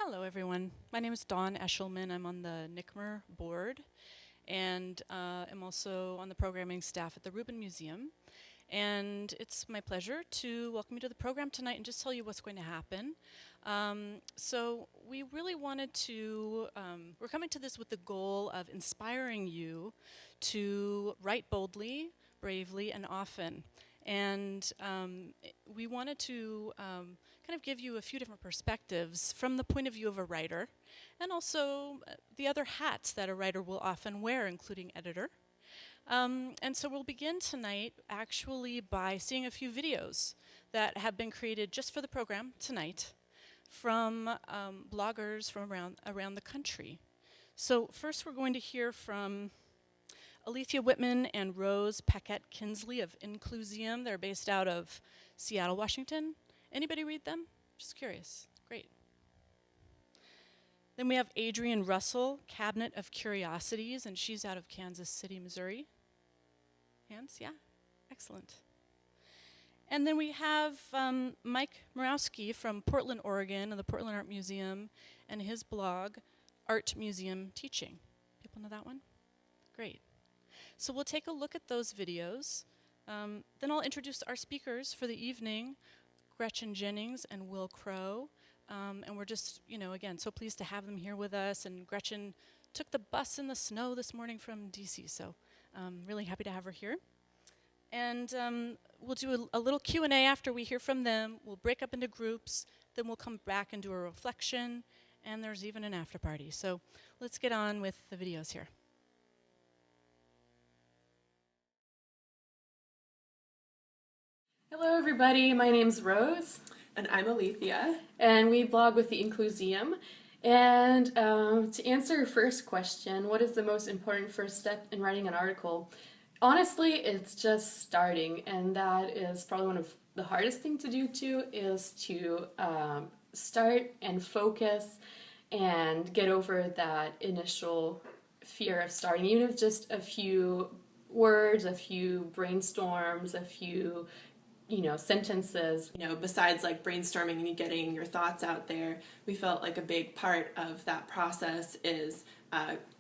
Hello, everyone. My name is Dawn Eshelman. I'm on the NYCMER board, and I'm also on the programming staff at the Rubin Museum. And it's my pleasure to welcome you to the program tonight and just tell you what's going to happen. So we really wanted to, we're coming to this with the goal of inspiring you to write boldly, bravely, and often. And we wanted to kind of give you a few different perspectives from the point of view of a writer, and also the other hats that a writer will often wear, including editor. And so we'll begin tonight actually by seeing a few videos that have been created just for the program tonight from bloggers from around the country. So first we're going to hear from Alethea Whitman and Rose Paquette Kinsley of Inclusium. They're based out of Seattle, Washington. Anybody read them? Just curious. Great. Then we have Adrienne Russell, Cabinet of Curiosities, and she's out of Kansas City, Missouri. Hands? Yeah? Excellent. And then we have Mike Murawski from Portland, Oregon, and the Portland Art Museum, and his blog, Art Museum Teaching. People know that one? Great. So we'll take a look at those videos. Then I'll introduce our speakers for the evening, Gretchen Jennings and Will Crow. And we're just, again, so pleased to have them here with us. And Gretchen took the bus in the snow this morning from DC, so really happy to have her here. And we'll do a little Q&A after we hear from them. We'll break up into groups, then we'll come back and do a reflection, and there's even an after party. So let's get on with the videos here. Hello everybody, my name's Rose. And I'm Alethea. And we blog with the Inclusium. And to answer your first question, what is the most important first step in writing an article? Honestly, it's just starting, and that is probably one of the hardest things to do too, is to start and focus and get over that initial fear of starting, even if just a few words, a few brainstorms, a few sentences. Besides like brainstorming and getting your thoughts out there, we felt like a big part of that process is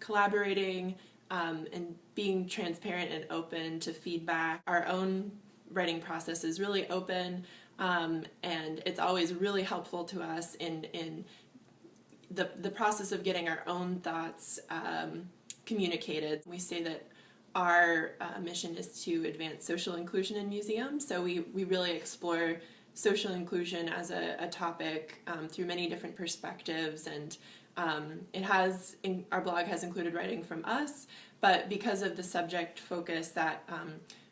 collaborating and being transparent and open to feedback. Our own writing process is really open, and it's always really helpful to us in the process of getting our own thoughts communicated. We say that our mission is to advance social inclusion in museums, so we really explore social inclusion as a topic through many different perspectives, and our blog has included writing from us, but because of the subject focus that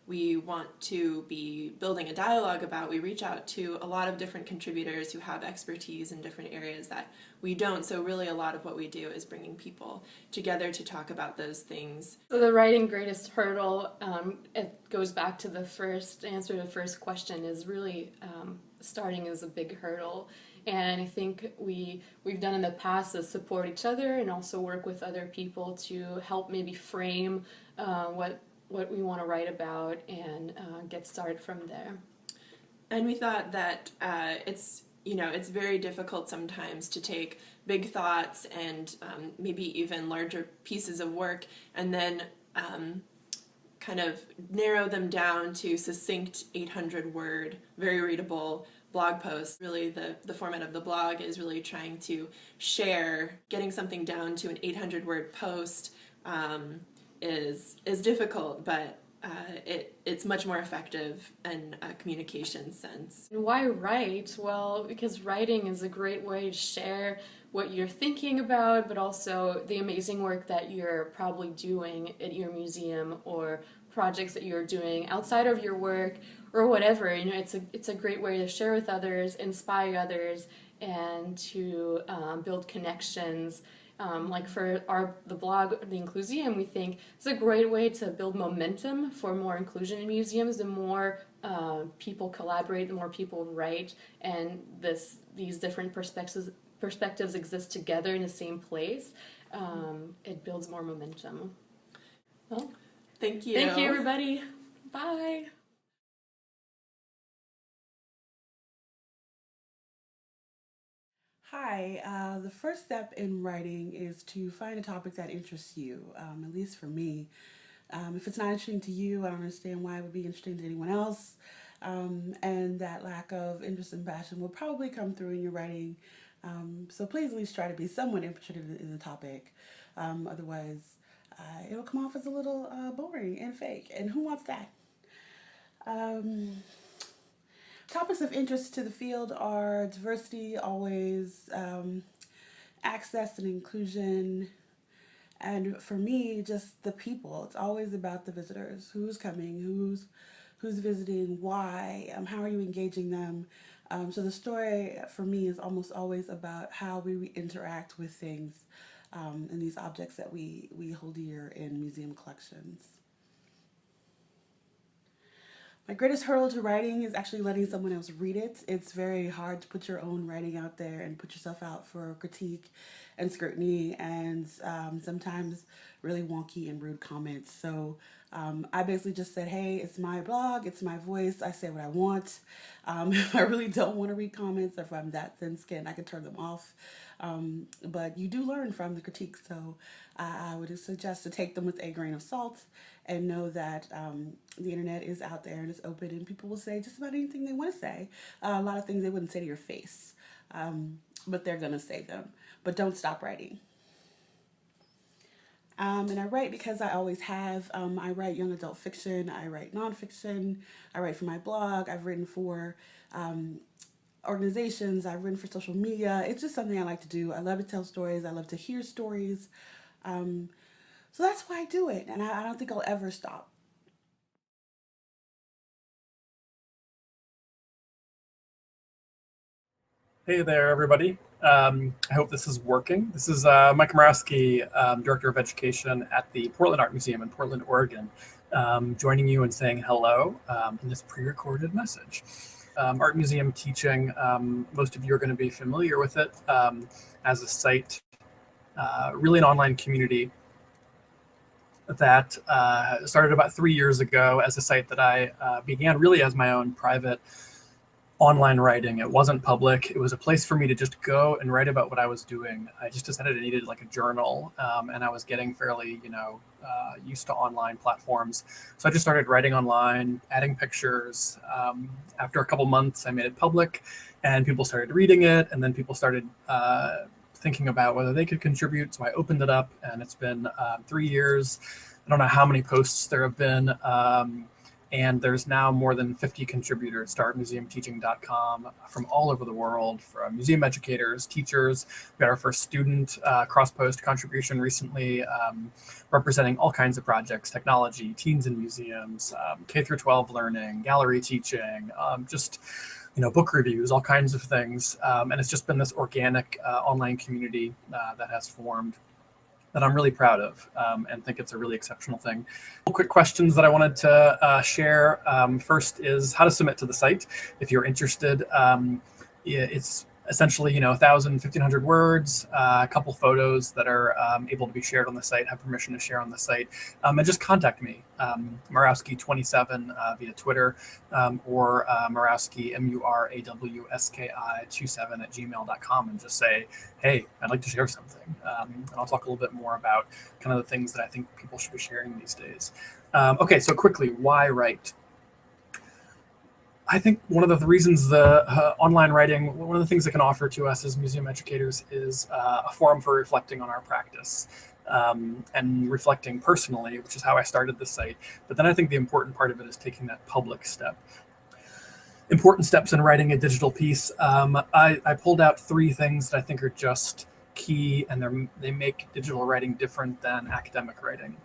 we want to be building a dialogue about, we reach out to a lot of different contributors who have expertise in different areas that we don't. So really a lot of what we do is bringing people together to talk about those things. So the writing greatest hurdle, it goes back to the first answer to the first question, is really starting is a big hurdle. And I think we've done in the past is support each other and also work with other people to help maybe frame what we want to write about and get started from there. And we thought that it's very difficult sometimes to take big thoughts and maybe even larger pieces of work and then kind of narrow them down to succinct 800-word, very readable blog posts. Really the format of the blog is really trying to share. Getting something down to an 800-word post is difficult, but it's much more effective in a communication sense. And why write? Well, because writing is a great way to share what you're thinking about, but also the amazing work that you're probably doing at your museum or projects that you're doing outside of your work or whatever. It's a great way to share with others, inspire others, and to build connections. Like for the blog, the Inclusium, we think it's a great way to build momentum for more inclusion in museums. The more people collaborate, the more people write, and these different perspectives exist together in the same place. It builds more momentum. Well, thank you. Thank you, everybody. Bye. Hi, the first step in writing is to find a topic that interests you, at least for me. If it's not interesting to you, I don't understand why it would be interesting to anyone else. And that lack of interest and passion will probably come through in your writing. So please at least try to be somewhat interested in the topic. Otherwise, it'll come off as a little boring and fake. And who wants that? Um, Topics of interest to the field are diversity, always, access and inclusion, and for me, just the people. It's always about the visitors. Who's coming? Who's visiting? Why? How are you engaging them? So the story for me is almost always about how we interact with things and these objects that we hold dear in museum collections. My greatest hurdle to writing is actually letting someone else read it. It's very hard to put your own writing out there and put yourself out for critique and scrutiny and sometimes really wonky and rude comments. So I basically just said, hey, it's my blog, it's my voice, I say what I want. If I really don't want to read comments or if I'm that thin-skinned, I can turn them off. But you do learn from the critiques, so I would suggest to take them with a grain of salt and know that the internet is out there and it's open and people will say just about anything they want to say. A lot of things they wouldn't say to your face, but they're going to say them. But don't stop writing. And I write because I always have. I write young adult fiction, I write nonfiction, I write for my blog, I've written for organizations, I've written for social media. It's just something I like to do. I love to tell stories, I love to hear stories. So that's why I do it, and I don't think I'll ever stop. Hey there, everybody. I hope this is working. This is Mike Morawski, Director of Education at the Portland Art Museum in Portland, Oregon, joining you and saying hello in this pre-recorded message. Art Museum teaching, most of you are going to be familiar with it as a site, really an online community that started about 3 years ago as a site that I began really as my own private online writing. It wasn't public. It was a place for me to just go and write about what I was doing. I just decided I needed like a journal, and I was getting fairly, used to online platforms. So I just started writing online, adding pictures. After a couple months, I made it public, and people started reading it, and then people started thinking about whether they could contribute. So I opened it up, and it's been 3 years. I don't know how many posts there have been. And there's now more than 50 contributors to artmuseumteaching.com from all over the world, from museum educators, teachers. We got our first student cross-post contribution recently, representing all kinds of projects, technology, teens in museums, K through 12 learning, gallery teaching, book reviews, all kinds of things. And it's just been this organic online community that has formed that I'm really proud of and think it's a really exceptional thing. Quick questions that I wanted to share. First is how to submit to the site. If you're interested, it's essentially 1,000, 1,500 words, a couple photos that are able to be shared on the site, have permission to share on the site, and just contact me, Morawski27 via Twitter, or Morawski, MURAWSKI27 at gmail.com, and just say, hey, I'd like to share something. And I'll talk a little bit more about kind of the things that I think people should be sharing these days. Okay, so quickly, why write? I think one of the reasons the online writing, one of the things it can offer to us as museum educators is a forum for reflecting on our practice and reflecting personally, which is how I started the site. But then I think the important part of it is taking that public step. Important steps in writing a digital piece. I pulled out 3 things that I think are just key, and they make digital writing different than academic writing.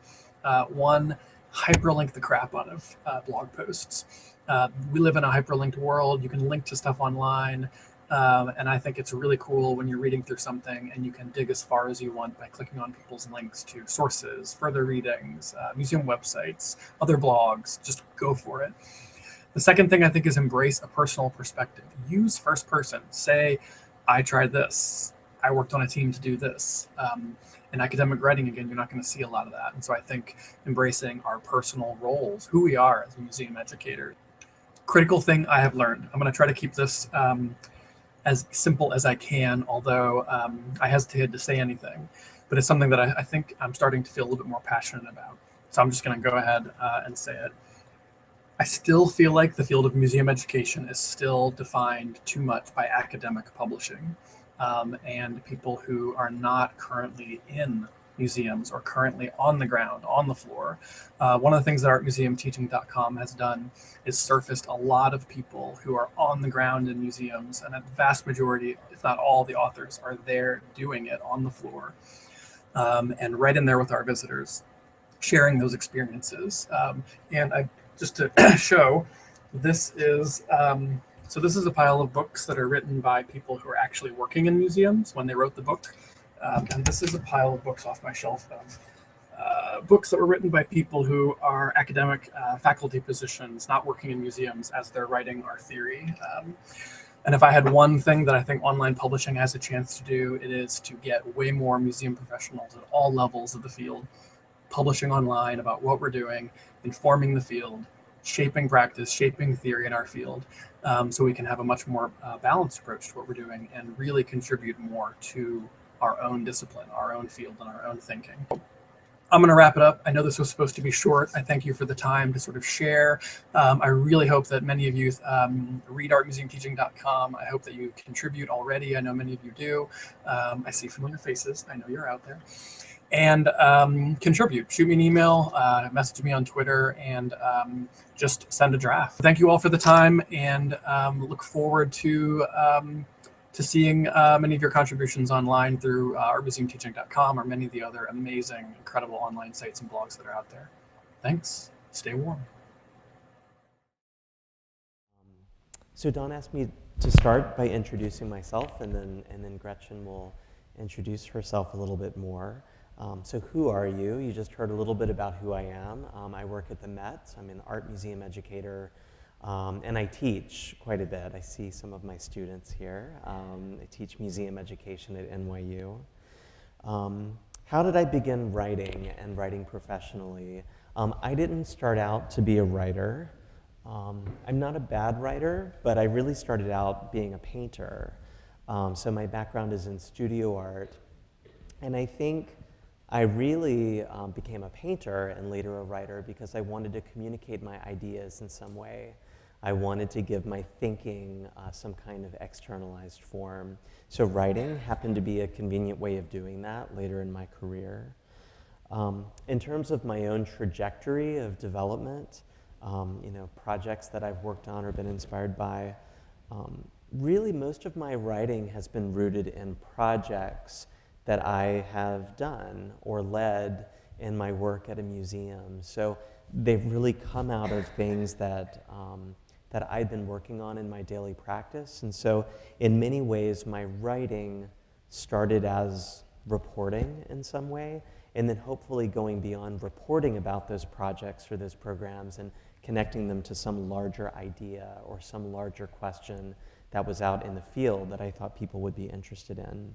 One, hyperlink the crap out of blog posts. We live in a hyperlinked world. You can link to stuff online. And I think it's really cool when you're reading through something and you can dig as far as you want by clicking on people's links to sources, further readings, museum websites, other blogs. Just go for it. The second thing I think is embrace a personal perspective. Use first person. Say, I tried this. I worked on a team to do this. In academic writing, again, you're not going to see a lot of that. And so I think embracing our personal roles, who we are as museum educators. Critical thing I have learned. I'm going to try to keep this as simple as I can, although I hesitated to say anything. But it's something that I think I'm starting to feel a little bit more passionate about. So I'm just going to go ahead and say it. I still feel like the field of museum education is still defined too much by academic publishing and people who are not currently in museums or currently on the ground, on the floor. One of the things that artmuseumteaching.com has done is surfaced a lot of people who are on the ground in museums, and a vast majority, if not all the authors, are there doing it on the floor and right in there with our visitors, sharing those experiences. And I just to show, this is so this is a pile of books that are written by people who are actually working in museums when they wrote the book. And this is a pile of books off my shelf of books that were written by people who are academic faculty positions, not working in museums as they're writing our theory. And if I had one thing that I think online publishing has a chance to do, it is to get way more museum professionals at all levels of the field publishing online about what we're doing, informing the field, shaping practice, shaping theory in our field, so we can have a much more balanced approach to what we're doing and really contribute more to our own discipline, our own field, and our own thinking. I'm going to wrap it up. I know this was supposed to be short. I thank you for the time to sort of share. I really hope that many of you read artmuseumteaching.com. I hope that you contribute already. I know many of you do. I see familiar faces. I know you're out there. And contribute. Shoot me an email, message me on Twitter, and just send a draft. Thank you all for the time, and look forward to seeing many of your contributions online through artmuseumteaching.com or many of the other amazing, incredible online sites and blogs that are out there. Thanks. Stay warm. So Don asked me to start by introducing myself, and then Gretchen will introduce herself a little bit more. So who are you? You just heard a little bit about who I am. I work at the Met. I'm an art museum educator, and I teach quite a bit. I see some of my students here. I teach museum education at NYU. How did I begin writing and writing professionally? I didn't start out to be a writer. I'm not a bad writer, but I really started out being a painter. So my background is in studio art, and I think I really became a painter and later a writer because I wanted to communicate my ideas in some way. I wanted to give my thinking some kind of externalized form. So writing happened to be a convenient way of doing that later in my career. In terms of my own trajectory of development, projects that I've worked on or been inspired by, really most of my writing has been rooted in projects that I have done or led in my work at a museum. So they've really come out of things that I've been working on in my daily practice. And so in many ways, my writing started as reporting in some way, and then hopefully going beyond reporting about those projects or those programs and connecting them to some larger idea or some larger question that was out in the field that I thought people would be interested in.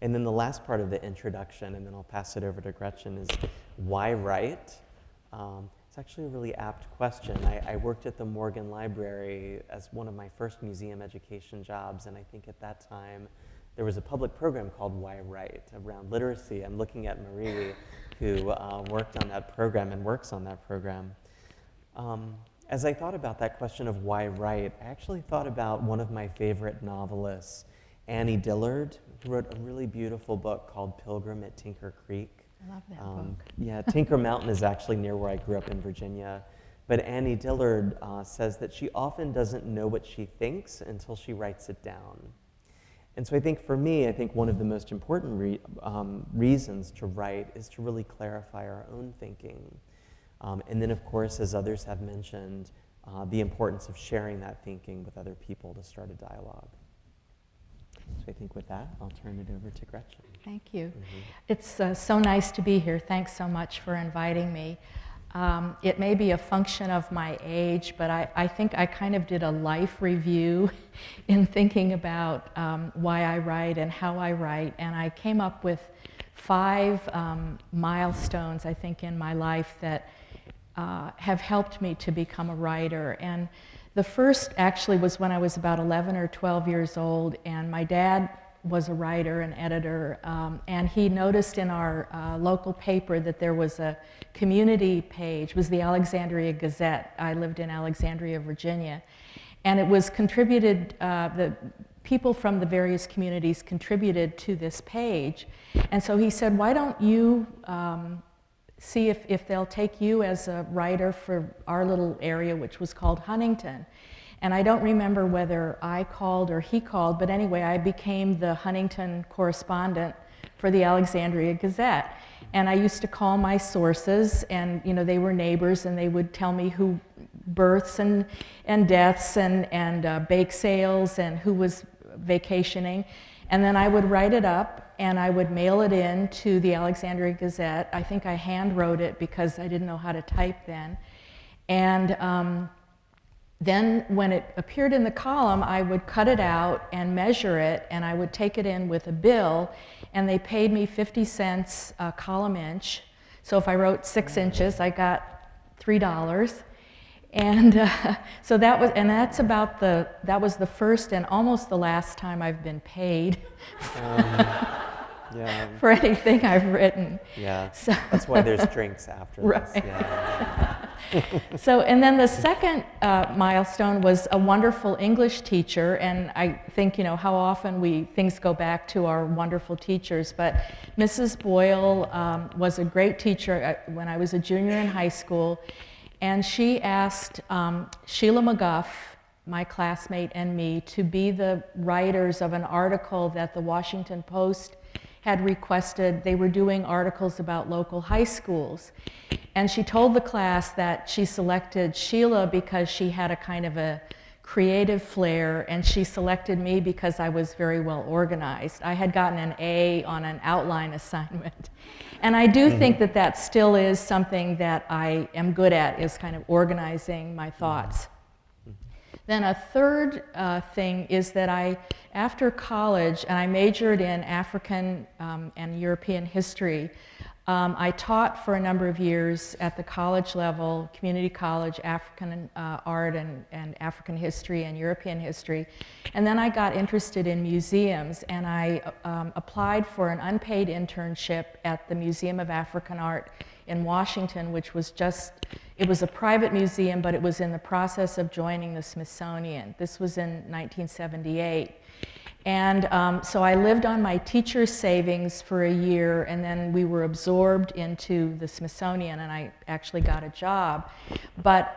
And then the last part of the introduction, and then I'll pass it over to Gretchen, is why write? It's actually a really apt question. I worked at the Morgan Library as one of my first museum education jobs, and I think at that time there was a public program called Why Write around literacy. I'm looking at Marie, who worked on that program and works on that program. As I thought about that question of why write, I actually thought about one of my favorite novelists, Annie Dillard, who wrote a really beautiful book called Pilgrim at Tinker Creek. I love that book. Yeah, Tinker Mountain is actually near where I grew up in Virginia. But Annie Dillard says that she often doesn't know what she thinks until she writes it down. And so I think for me, I think one of the most important reasons to write is to really clarify our own thinking. And then of course, as others have mentioned, the importance of sharing that thinking with other people to start a dialogue. So I think with that, I'll turn it over to Gretchen. Thank you. It's so nice to be here. Thanks so much for inviting me. It may be a function of my age, but I think I kind of did a life review in thinking about why I write and how I write, and I came up with 5 milestones, I think, in my life that have helped me to become a writer. And The first actually was when I was about 11 or 12 years old, and my dad was a writer and editor, and he noticed in our local paper that there was a community page. It was the Alexandria Gazette. I lived in Alexandria, Virginia, and it was contributed, the people from the various communities contributed to this page. And so he said, why don't you see if they'll take you as a writer for our little area, which was called Huntington. And I don't remember whether I called or he called, but anyway, I became the Huntington correspondent for the Alexandria Gazette. And I used to call my sources, and they were neighbors, and they would tell me who births and deaths and bake sales and who was vacationing. And then I would write it up, and I would mail it in to the Alexandria Gazette. I think I hand wrote it because I didn't know how to type then. And then when it appeared in the column, I would cut it out and measure it, and I would take it in with a bill, and they paid me 50 cents a column inch. So if I wrote 6 inches, I got $3. And so that was the first and almost the last time I've been paid for anything I've written. Yeah, so, that's why there's drinks after right. this. Yeah. So, and then the second milestone was a wonderful English teacher, and I think, how often things go back to our wonderful teachers, but Mrs. Boyle was a great teacher when I was a junior in high school, and she asked Sheila McGuff, my classmate, and me to be the writers of an article that the Washington Post had requested. They were doing articles about local high schools. And she told the class that she selected Sheila because she had a kind of a creative flair, and she selected me because I was very well organized. I had gotten an A on an outline assignment. And I do think that that still is something that I am good at, is kind of organizing my thoughts. Then a third thing is that after college, and I majored in African and European history, I taught for a number of years at the college level, community college, African art and African history and European history. And then I got interested in museums, and I applied for an unpaid internship at the Museum of African Art in Washington, which was it was a private museum, but it was in the process of joining the Smithsonian. This was in 1978. And so I lived on my teacher's savings for a year, and then we were absorbed into the Smithsonian, and I actually got a job. But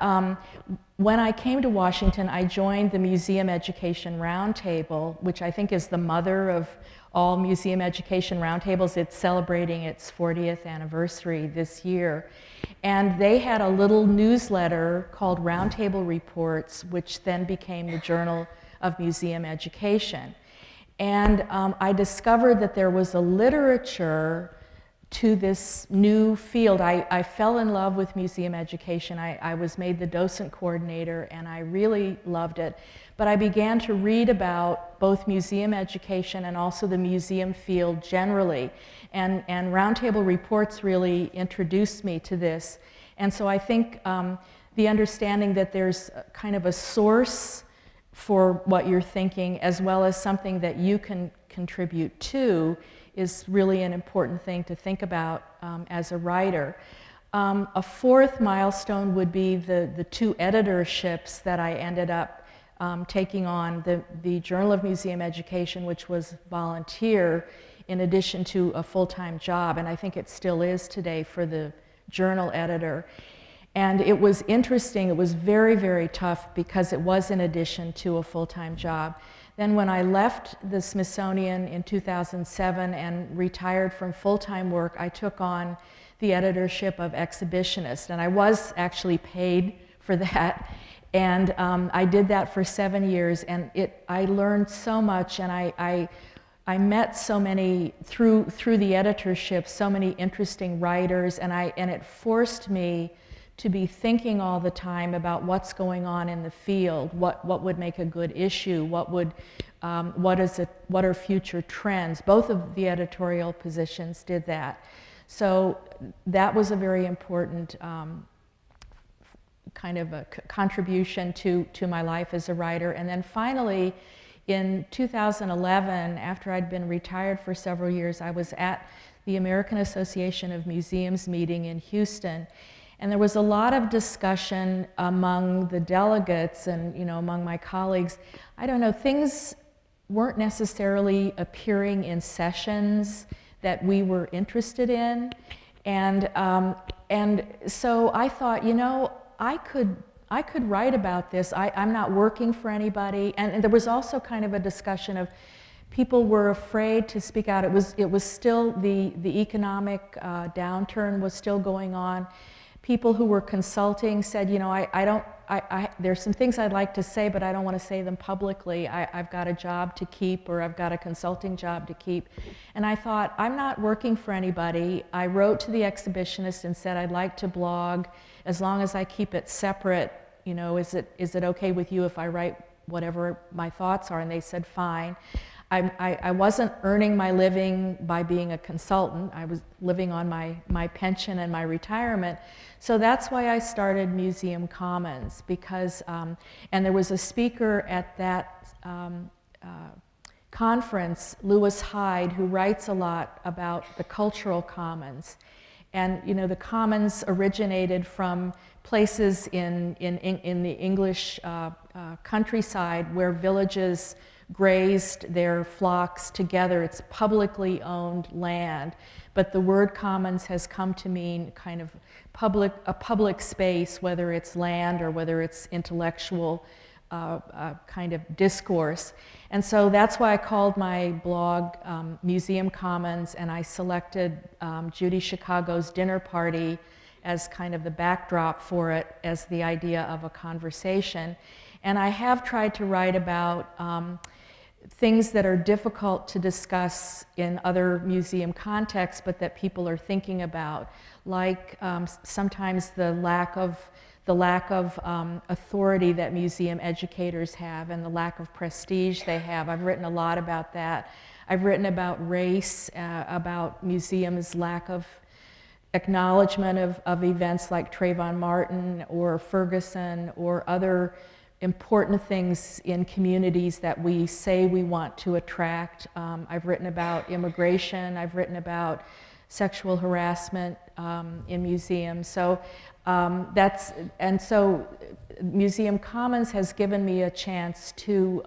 when I came to Washington, I joined the Museum Education Roundtable, which I think is the mother of all museum education roundtables. It's celebrating its 40th anniversary this year. And they had a little newsletter called Roundtable Reports, which then became the Journal of Museum Education. And I discovered that there was a literature to this new field. I fell in love with museum education. I was made the docent coordinator, and I really loved it. But I began to read about both museum education and also the museum field generally. And Roundtable Reports really introduced me to this. And so I think the understanding that there's kind of a source for what you're thinking, as well as something that you can contribute to, is really an important thing to think about as a writer. A fourth milestone would be the 2 editorships that I ended up taking on, the Journal of Museum Education, which was volunteer, in addition to a full-time job, and I think it still is today for the journal editor. And it was interesting. It was very, very tough because it was in addition to a full-time job. Then when I left the Smithsonian in 2007 and retired from full-time work, I took on the editorship of Exhibitionist, and I was actually paid for that. And I did that for 7 years, and I learned so much, and I met so many, through the editorship, so many interesting writers, and it forced me to be thinking all the time about what's going on in the field, what would make a good issue, what are future trends. Both of the editorial positions did that. So that was a very important kind of a contribution to my life as a writer. And then finally, in 2011, after I'd been retired for several years, I was at the American Association of Museums meeting in Houston. And there was a lot of discussion among the delegates and, you know, among my colleagues. I don't know, things weren't necessarily appearing in sessions that we were interested in. And so I thought, you know, I could write about this. I'm not working for anybody. And there was also kind of a discussion of people were afraid to speak out. It was still, the economic downturn was still going on. People who were consulting said, you know, there's some things I'd like to say, but I don't want to say them publicly. I've got a job to keep, or I've got a consulting job to keep. And I thought, I'm not working for anybody. I wrote to the Exhibitionist and said, I'd like to blog as long as I keep it separate. You know, is it okay with you if I write whatever my thoughts are? And they said, fine. I wasn't earning my living by being a consultant. I was living on my pension and my retirement. So that's why I started Museum Commons, because, and there was a speaker at that conference, Lewis Hyde, who writes a lot about the cultural commons. And, you know, the commons originated from places in the English countryside where villages grazed their flocks together. It's publicly owned land, but the word commons has come to mean kind of a public space, whether it's land or whether it's intellectual kind of discourse. And so that's why I called my blog Museum Commons, and I selected Judy Chicago's dinner party as kind of the backdrop for it, as the idea of a conversation. And I have tried to write about things that are difficult to discuss in other museum contexts, but that people are thinking about, like sometimes the lack of authority that museum educators have and the lack of prestige they have. I've written a lot about that. I've written about race, about museums' lack of acknowledgement of events like Trayvon Martin or Ferguson or other important things in communities that we say we want to attract. I've written about immigration. I've written about sexual harassment in museums. So so Museum Commons has given me a chance to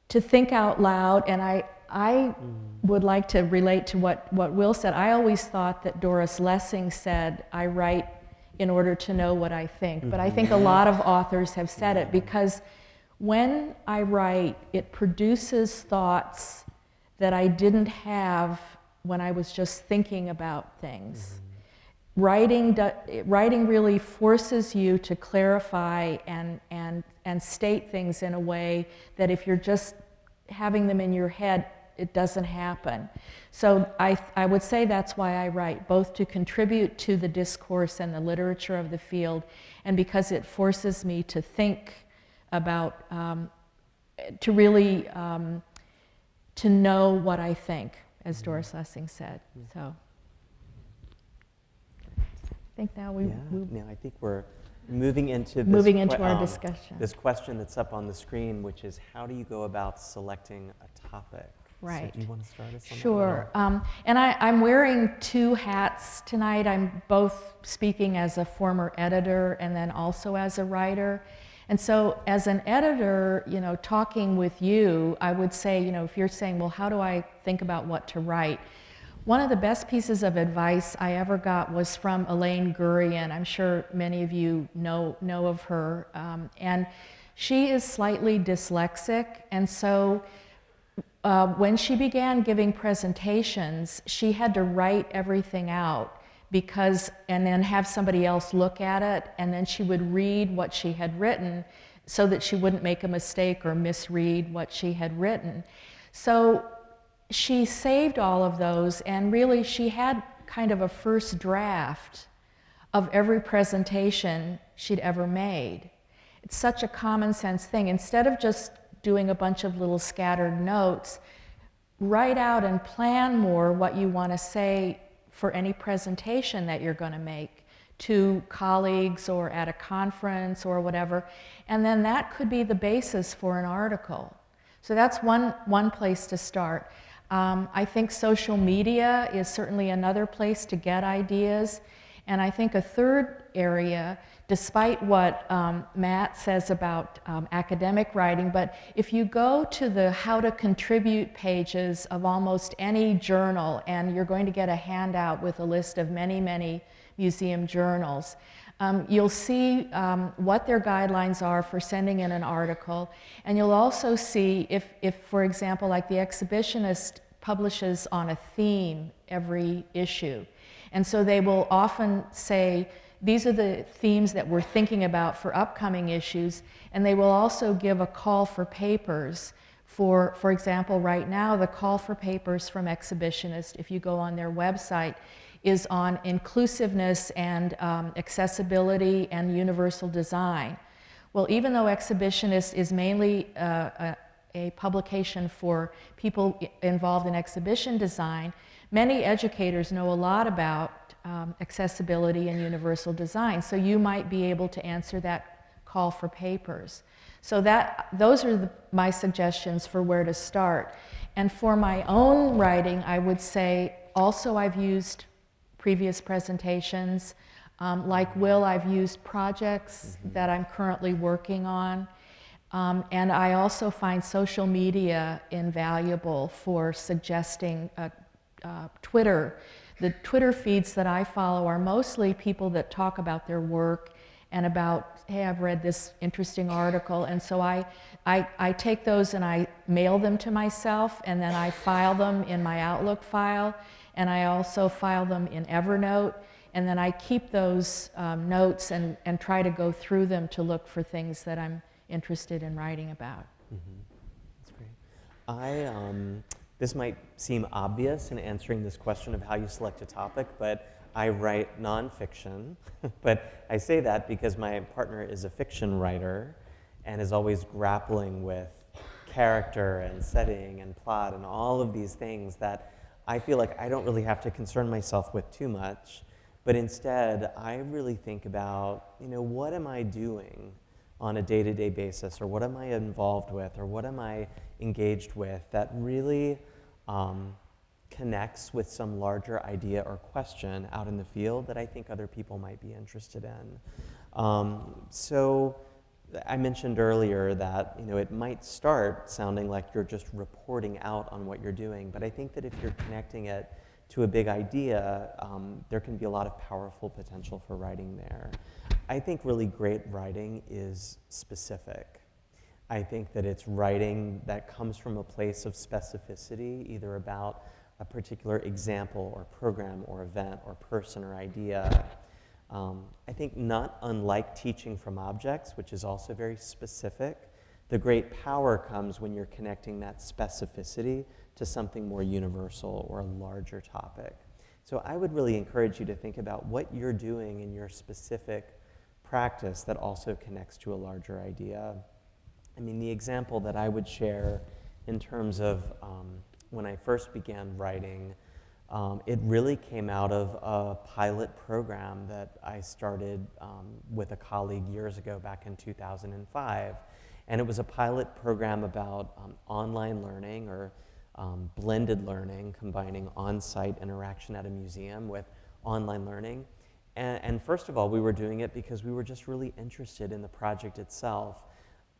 think out loud, and I would like to relate to what Will said. I always thought that Doris Lessing said, I write in order to know what I think. But I think a lot of authors have said it, because when I write, it produces thoughts that I didn't have when I was just thinking about things. Writing really forces you to clarify and state things in a way that if you're just having them in your head, it doesn't happen. So I would say that's why I write, both to contribute to the discourse and the literature of the field, and because it forces me to think about, to really, to know what I think, as Doris Lessing said. So I think now I think we're moving into our discussion. This question that's up on the screen, which is, how do you go about selecting a topic? Right. So do you want to start us on Sure. And I'm wearing two hats tonight. I'm both speaking as a former editor and then also as a writer. And so as an editor, you know, talking with you, I would say, you know, if you're saying, well, how do I think about what to write? One of the best pieces of advice I ever got was from Elaine Gurian. I'm sure many of you know of her. And she is slightly dyslexic, and so when she began giving presentations, she had to write everything out and then have somebody else look at it, and then she would read what she had written so that she wouldn't make a mistake or misread what she had written. So she saved all of those, and really she had kind of a first draft of every presentation she'd ever made. It's such a common sense thing. Instead of just doing a bunch of little scattered notes, write out and plan more what you want to say for any presentation that you're going to make. to colleagues or at a conference or whatever, and then that could be the basis for an article. So that's one place to start. I think social media is certainly another place to get ideas. And I think a third area, despite what Matt says about academic writing, but if you go to the how to contribute pages of almost any journal, and you're going to get a handout with a list of many, many museum journals, you'll see what their guidelines are for sending in an article, and you'll also see if, for example, like the Exhibitionist publishes on a theme every issue. And so they will often say, these are the themes that we're thinking about for upcoming issues, and they will also give a call for papers. For example, right now, the call for papers from Exhibitionist, if you go on their website, is on inclusiveness and accessibility and universal design. Well, even though Exhibitionist is mainly a publication for people involved in exhibition design, many educators know a lot about accessibility and universal design, so you might be able to answer that call for papers. So those are my suggestions for where to start. And for my own writing, I would say also I've used previous presentations. Like Will, I've used projects that I'm currently working on. And I also find social media invaluable for suggesting Twitter. The Twitter feeds that I follow are mostly people that talk about their work and about, hey, I've read this interesting article, and so I take those and I mail them to myself, and then I file them in my Outlook file, and I also file them in Evernote, and then I keep those notes and try to go through them to look for things that I'm interested in writing about. That's great. This might seem obvious in answering this question of how you select a topic, but I write nonfiction. But I say that because my partner is a fiction writer and is always grappling with character and setting and plot and all of these things that I feel like I don't really have to concern myself with too much. But instead, I really think about, what am I doing on a day-to-day basis, or what am I involved with, or what am I engaged with that really connects with some larger idea or question out in the field that I think other people might be interested in. So I mentioned earlier that it might start sounding like you're just reporting out on what you're doing, but I think that if you're connecting it to a big idea, there can be a lot of powerful potential for writing there. I think really great writing is specific. I think that it's writing that comes from a place of specificity, either about a particular example or program or event or person or idea. I think not unlike teaching from objects, which is also very specific, the great power comes when you're connecting that specificity to something more universal or a larger topic. So I would really encourage you to think about what you're doing in your specific practice that also connects to a larger idea. I mean, the example that I would share in terms of when I first began writing, it really came out of a pilot program that I started with a colleague years ago back in 2005. And it was a pilot program about online learning or blended learning, combining on-site interaction at a museum with online learning. And first of all, we were doing it because we were just really interested in the project itself.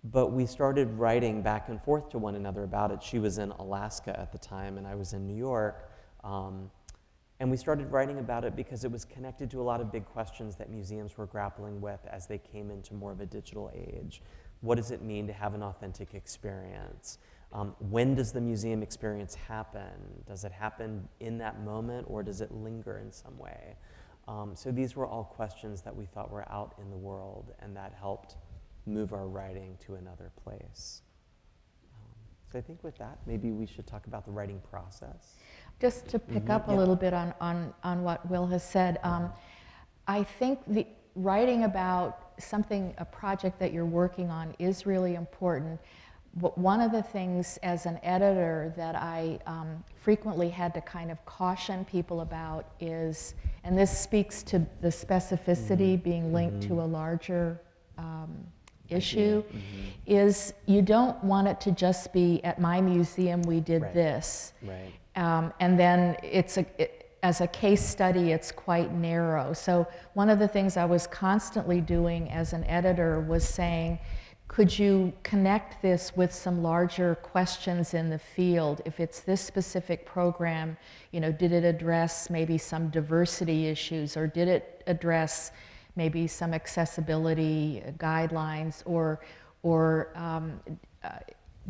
But we started writing back and forth to one another about it. She was in Alaska at the time, and I was in New York. And we started writing about it because it was connected to a lot of big questions that museums were grappling with as they came into more of a digital age. What does it mean to have an authentic experience? When does the museum experience happen? Does it happen in that moment, or does it linger in some way? So these were all questions that we thought were out in the world, and that helped move our writing to another place. So I think with that, maybe we should talk about the writing process. Just to pick up a little bit on what Will has said, I think the writing about something, a project that you're working on, is really important. one of the things as an editor that I frequently had to kind of caution people about is, and this speaks to the specificity being linked to a larger issue, is you don't want it to just be, at my museum we did this. Right. And then as a case study, it's quite narrow. So one of the things I was constantly doing as an editor was saying, could you connect this with some larger questions in the field? If it's this specific program, you know, did it address maybe some diversity issues, or did it address maybe some accessibility guidelines, or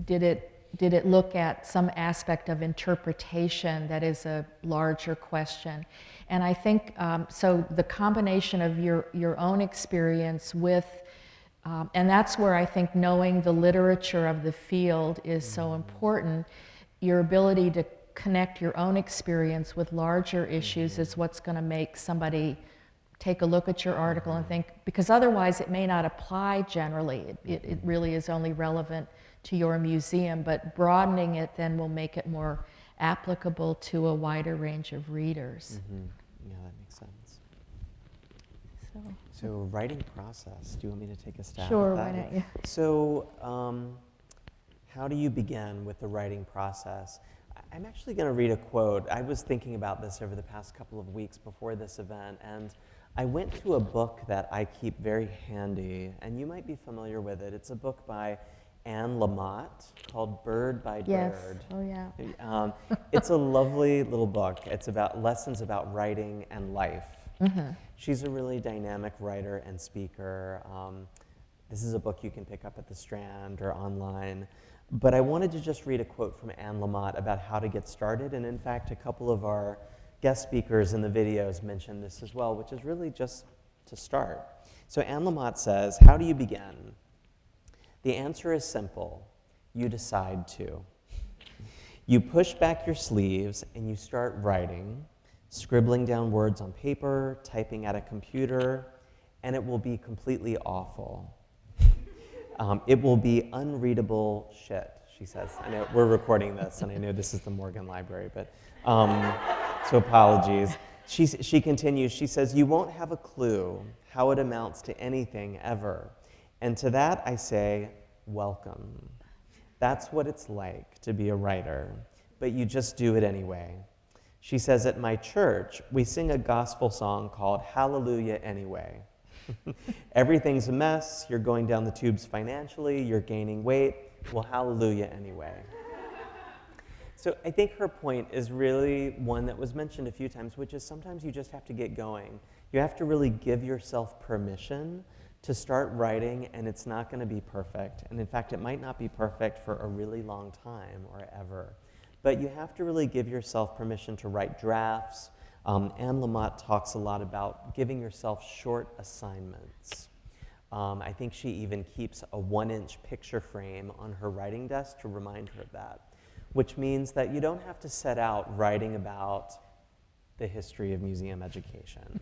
did it look at some aspect of interpretation that is a larger question? And I think, so the combination of your own experience with, and that's where I think knowing the literature of the field is so important. Your ability to connect your own experience with larger issues is what's going to make somebody take a look at your article and think, because otherwise it may not apply generally. It really is only relevant to your museum, but broadening it then will make it more applicable to a wider range of readers. Yeah, that makes sense. So. So writing process, do you want me to take a stab Sure, at that? why don't you? So how do you begin with the writing process? I'm actually going to read a quote. I was thinking about this over the past couple of weeks before this event, and I went to a book that I keep very handy, and you might be familiar with it. It's a book by Anne Lamott called Bird by Yes. Bird. Oh, yeah. It's a lovely little book. It's about lessons about writing and life. She's a really dynamic writer and speaker. This is a book you can pick up at the Strand or online. But I wanted to just read a quote from Anne Lamott about how to get started. And in fact, a couple of our guest speakers in the videos mentioned this as well, which is really just to start. So Anne Lamott says, how do you begin? The answer is simple. You decide to. You push back your sleeves and you start writing, scribbling down words on paper, typing at a computer, and it will be completely awful. It will be unreadable shit, she says. I know we're recording this, and I know this is the Morgan Library, but so apologies. She continues, she says, you won't have a clue how it amounts to anything ever. And to that I say, welcome. That's what it's like to be a writer, but you just do it anyway. She says, at my church, we sing a gospel song called Hallelujah Anyway. Everything's a mess, you're going down the tubes financially, you're gaining weight, well, hallelujah anyway. So I think her point is really one that was mentioned a few times, which is sometimes you just have to get going. You have to really give yourself permission to start writing, and it's not going to be perfect. And in fact, it might not be perfect for a really long time or ever. But you have to really give yourself permission to write drafts. Anne Lamott talks a lot about giving yourself short assignments. I think she even keeps a 1-inch picture frame on her writing desk to remind her of that, which means that you don't have to set out writing about the history of museum education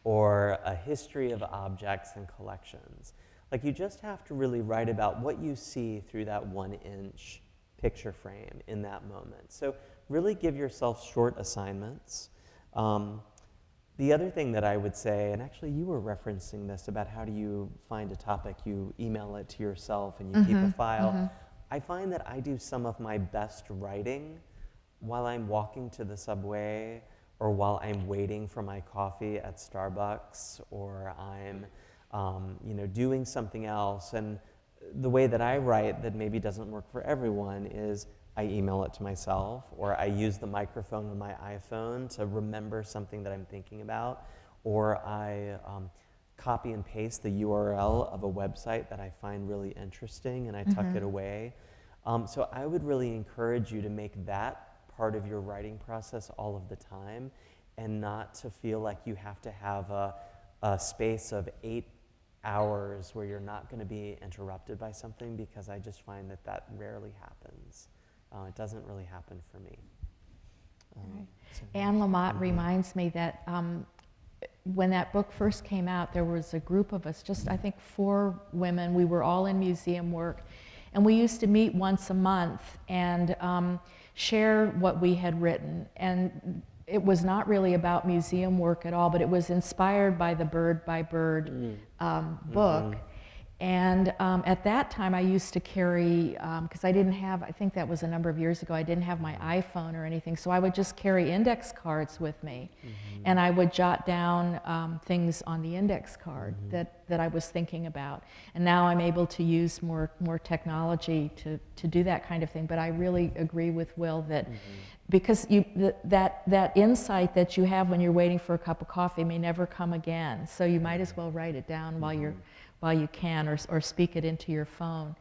or a history of objects and collections. Like, you just have to really write about what you see through that 1-inch picture frame in that moment. So really give yourself short assignments. The other thing that I would say, and actually you were referencing this about how do you find a topic, you email it to yourself and you keep a file. I find that I do some of my best writing while I'm walking to the subway, or while I'm waiting for my coffee at Starbucks, or I'm doing something else. And the way that I write that maybe doesn't work for everyone is I email it to myself, or I use the microphone on my iPhone to remember something that I'm thinking about, or I copy and paste the URL of a website that I find really interesting and I tuck it away. So I would really encourage you to make that part of your writing process all of the time, and not to feel like you have to have a space of 8 hours where you're not going to be interrupted by something, because I just find that that rarely happens. It doesn't really happen for me. Anne Lamott reminds me that when that book first came out, there was a group of us, just I think 4 women. We were all in museum work, And we used to meet once a month and share what we had written. And it was not really about museum work at all, but it was inspired by the Bird by Bird book. And at that time I used to carry, because I didn't have, I think that was a number of years ago, I didn't have my iPhone or anything, so I would just carry index cards with me. And I would jot down things on the index card that I was thinking about. And now I'm able to use more technology to do that kind of thing. But I really agree with Will that because that insight that you have when you're waiting for a cup of coffee may never come again. So you might as well write it down while you can, or speak it into your phone.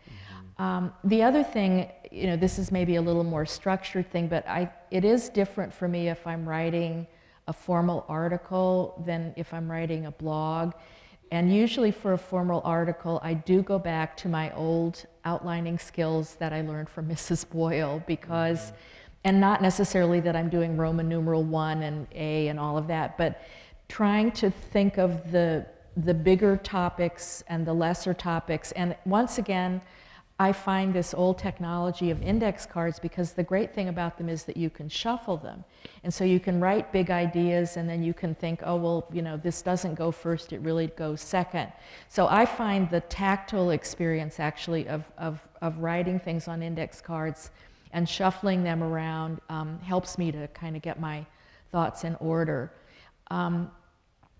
The other thing, this is maybe a little more structured thing, but it is different for me if I'm writing a formal article than if I'm writing a blog. And usually for a formal article, I do go back to my old outlining skills that I learned from Mrs. Boyle, because, and not necessarily that I'm doing Roman numeral 1 and A and all of that, but trying to think of the bigger topics and the lesser topics. And once again, I find this old technology of index cards, because the great thing about them is that you can shuffle them. And so you can write big ideas and then you can think, oh, well, this doesn't go first, it really goes second. So I find the tactile experience actually of writing things on index cards and shuffling them around helps me to kind of get my thoughts in order.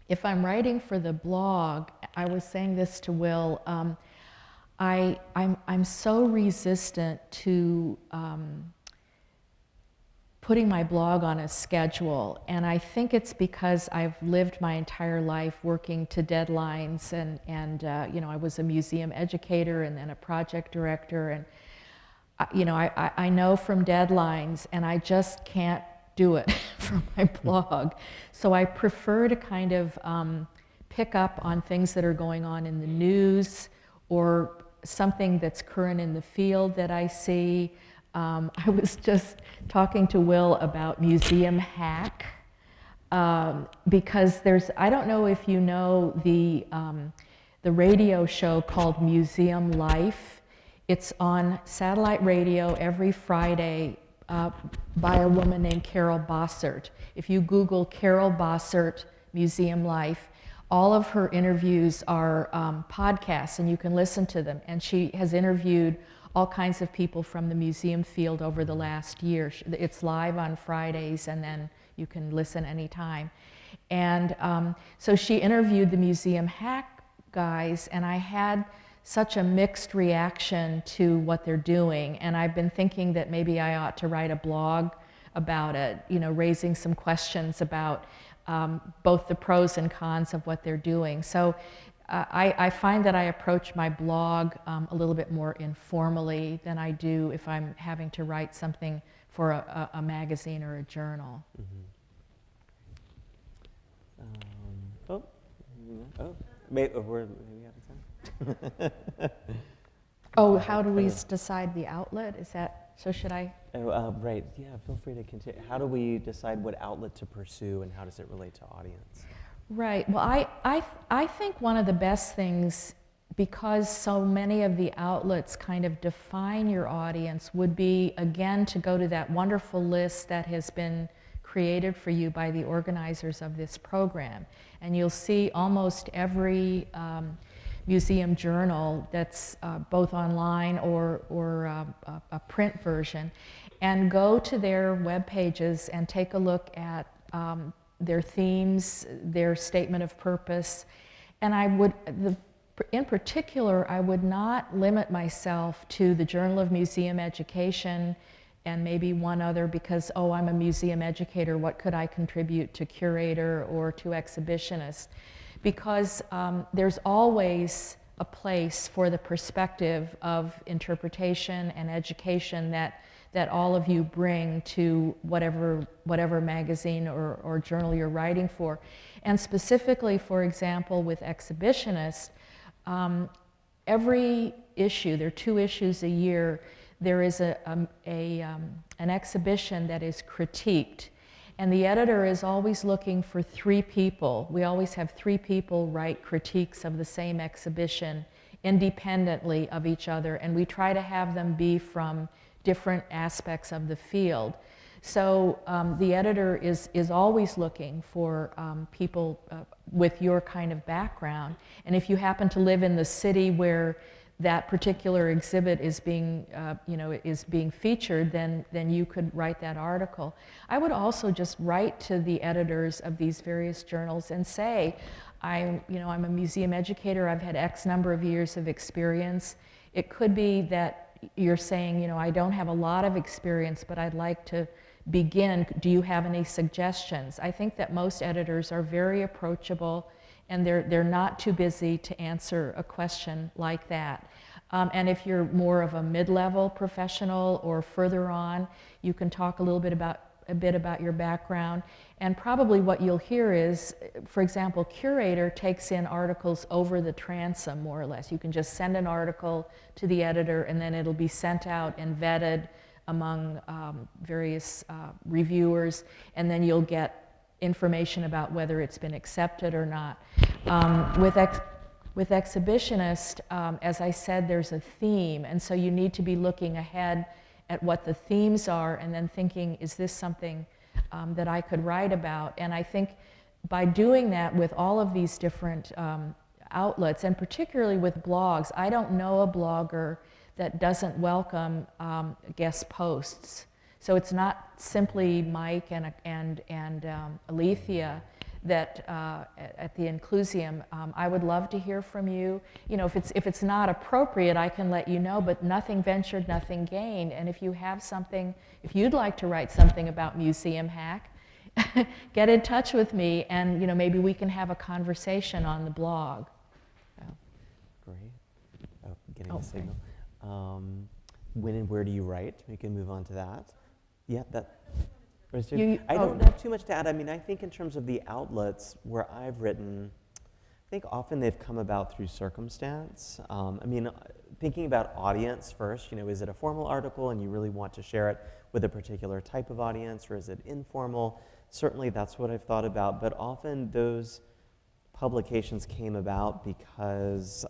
If I'm writing for the blog, I was saying this to Will, I'm so resistant to putting my blog on a schedule, and I think it's because I've lived my entire life working to deadlines, and I was a museum educator and then a project director, and I know from deadlines, and I just can't do it for my blog. So I prefer to kind of pick up on things that are going on in the news, or something that's current in the field that I see. I was just talking to Will about Museum Hack, because I don't know if you know the radio show called Museum Life. It's on satellite radio every Friday by a woman named Carol Bossert. If you Google Carol Bossert Museum Life, all of her interviews are podcasts, and you can listen to them. And she has interviewed all kinds of people from the museum field over the last year. It's live on Fridays, and then you can listen anytime. And so she interviewed the Museum Hack guys, and I had such a mixed reaction to what they're doing. And I've been thinking that maybe I ought to write a blog about it, raising some questions about both the pros and cons of what they're doing. So I find that I approach my blog a little bit more informally than I do if I'm having to write something for a magazine or a journal. Wait, we're out of time? Oh, how do we decide the outlet? Is that, so should I? Right, yeah, feel free to continue. How do we decide what outlet to pursue, and how does it relate to audience? Right, well, I think one of the best things, because so many of the outlets kind of define your audience, would be, again, to go to that wonderful list that has been created for you by the organizers of this program. And you'll see almost every museum journal that's both online or a print version, and go to their web pages and take a look at their themes, their statement of purpose. And in particular, I would not limit myself to the Journal of Museum Education and maybe one other, because, oh, I'm a museum educator, what could I contribute to Curator or to Exhibitionist? Because there's always a place for the perspective of interpretation and education that all of you bring to whatever magazine or journal you're writing for. And specifically, for example, with Exhibitionist, every issue, there are 2 issues a year, there is an exhibition that is critiqued. And the editor is always looking for 3 people. We always have 3 people write critiques of the same exhibition independently of each other, and we try to have them be from different aspects of the field. So the editor is always looking for people with your kind of background. And if you happen to live in the city where that particular exhibit is being, is being featured, then you could write that article. I would also just write to the editors of these various journals and say, I'm a museum educator. I've had X number of years of experience. It could be that you're saying, I don't have a lot of experience, but I'd like to begin. Do you have any suggestions? I think that most editors are very approachable, and they're not too busy to answer a question like that. And if you're more of a mid-level professional or further on, you can talk a bit about your background. And probably what you'll hear is, for example, Curator takes in articles over the transom, more or less. You can just send an article to the editor, and then it'll be sent out and vetted among various reviewers, and then you'll get information about whether it's been accepted or not. With Exhibitionist, as I said, there's a theme, and so you need to be looking ahead at what the themes are and then thinking, is this something that I could write about? And I think by doing that with all of these different outlets, and particularly with blogs, I don't know a blogger that doesn't welcome guest posts. So it's not simply Mike and Alethea that at the Inclusium. I would love to hear from you. If it's not appropriate, I can let you know, but nothing ventured, nothing gained. And if you have something, if you'd like to write something about Museum Hack, get in touch with me, and maybe we can have a conversation on the blog. Great. Oh, getting a signal. When and where do you write? We can move on to that. Yeah, that. I don't have too much to add. I mean, I think in terms of the outlets where I've written, I think often they've come about through circumstance. Thinking about audience first, is it a formal article and you really want to share it with a particular type of audience, or is it informal? Certainly that's what I've thought about, but often those publications came about because,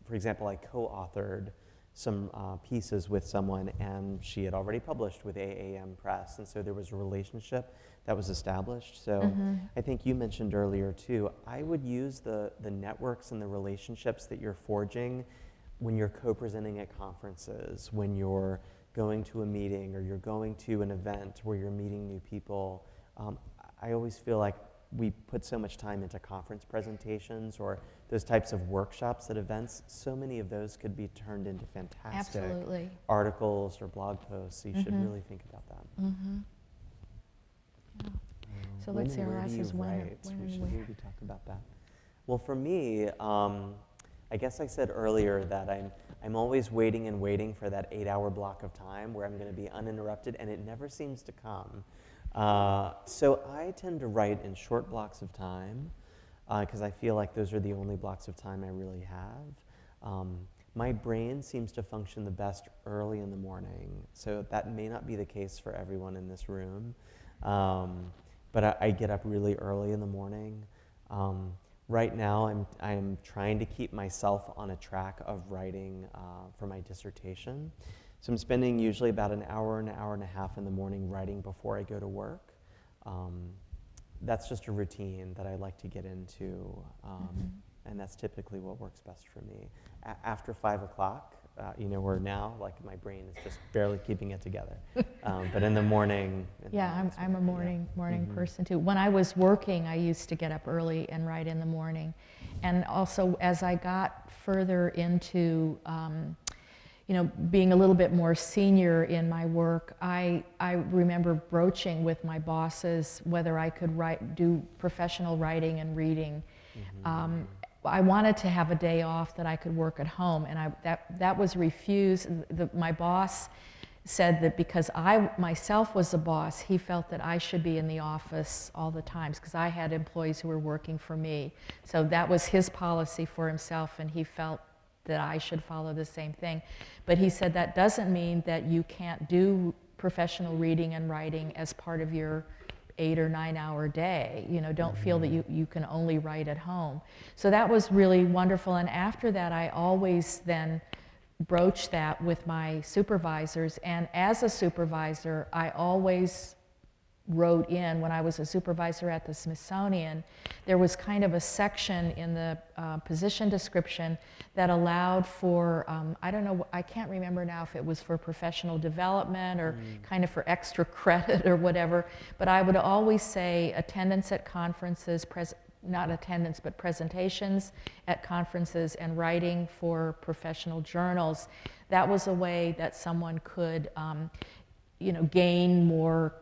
for example, I co-authored some pieces with someone, and she had already published with AAM Press, and so there was a relationship that was established. So I think you mentioned earlier too, I would use the networks and the relationships that you're forging when you're co-presenting at conferences, when you're going to a meeting or you're going to an event where you're meeting new people. I always feel like we put so much time into conference presentations or those types of workshops at events. So many of those could be turned into fantastic articles or blog posts. So you should really think about that. So let's see, our says when we should maybe talk about that. Well, for me, I guess I said earlier that I'm always waiting and waiting for that 8-hour block of time where I'm going to be uninterrupted, and it never seems to come. So I tend to write in short blocks of time because I feel like those are the only blocks of time I really have. My brain seems to function the best early in the morning, so that may not be the case for everyone in this room. But I get up really early in the morning. Right now, I'm trying to keep myself on a track of writing for my dissertation. So I'm spending usually about an hour and a half in the morning writing before I go to work. That's just a routine that I like to get into, and that's typically what works best for me. After 5 o'clock, where now, like my brain is just barely keeping it together. But in the morning. I'm a morning person too. When I was working, I used to get up early and write in the morning. And also, as I got further into being a little bit more senior in my work, I remember broaching with my bosses whether I could do professional writing and reading. I wanted to have a day off that I could work at home, and that was refused. My boss said that because I myself was a boss, he felt that I should be in the office all the time because I had employees who were working for me. So that was his policy for himself, and he felt that I should follow the same thing. But he said that doesn't mean that you can't do professional reading and writing as part of your 8 or 9 hour day. You know, don't feel that you can only write at home. So that was really wonderful. And after that, I always then broach that with my supervisors. And as a supervisor, I always wrote in, when I was a supervisor at the Smithsonian, there was kind of a section in the position description that allowed for, I don't know, I can't remember now if it was for professional development or kind of for extra credit or whatever, but I would always say attendance at conferences, not attendance, but presentations at conferences and writing for professional journals. That was a way that someone could, you know, gain more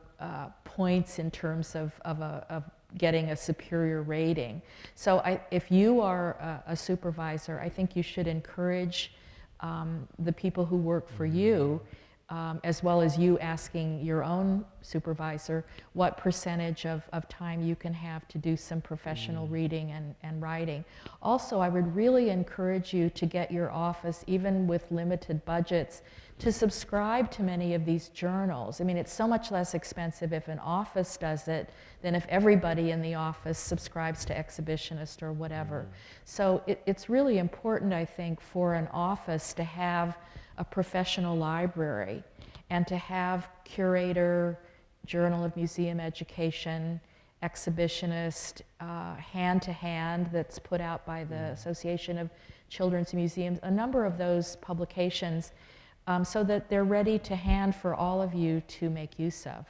points in terms of getting a superior rating. So if you are a supervisor, I think you should encourage the people who work for you, as well as you asking your own supervisor what percentage of time you can have to do some professional reading and writing. Also, I would really encourage you to get your office, even with limited budgets, to subscribe to many of these journals. I mean, it's so much less expensive if an office does it than if everybody in the office subscribes to Exhibitionist or whatever. So it's really important, I think, for an office to have a professional library and to have Curator, Journal of Museum Education, Exhibitionist, Hand to Hand that's put out by the Association of Children's Museums, a number of those publications, so that they're ready to hand for all of you to make use of.